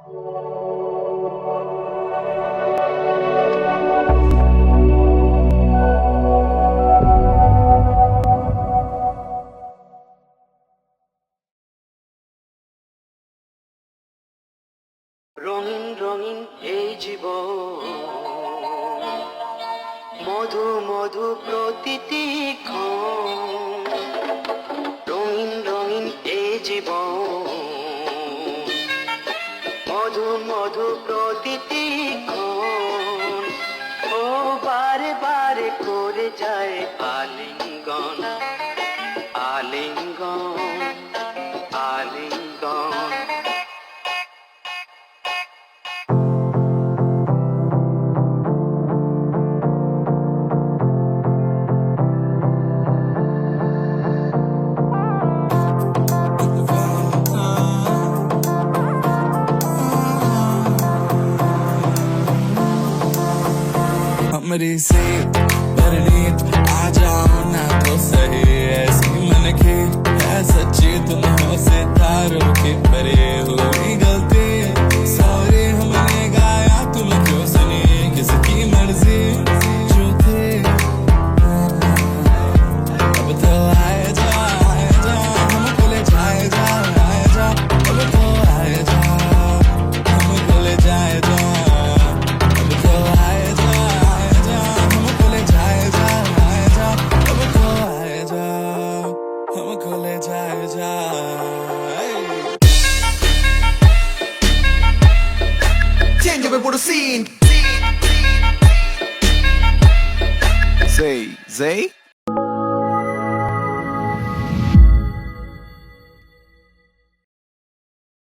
রঙিন রঙিন এই জীবন, মধু মধু প্রতিটি ক্ষণ। রঙিন রঙিন এই জীবন, মধু মধু প্রতিটি ক্ষণ। ও বারে বারে করে যায় আলিঙ্গন, আলিঙ্গন, আলিঙ্গন। हमरी से परनीत आ जाओ ना तो सही, ऐसी मन की है सच्ची तुम हो सितारों के परे। हुई गलती सॉरी हमने गाया तुम क्यों सुनी, किसकी मर्जी जो थे। अब तो आए जा हमको ले जाए जा, आए जा अब तो आए जा हमको ले जाए जा। अब तो आए जा हमको ले जाए जा, आए जा अब तो आए जा हमको ले जाए जा। Change por scene. Say, Zay.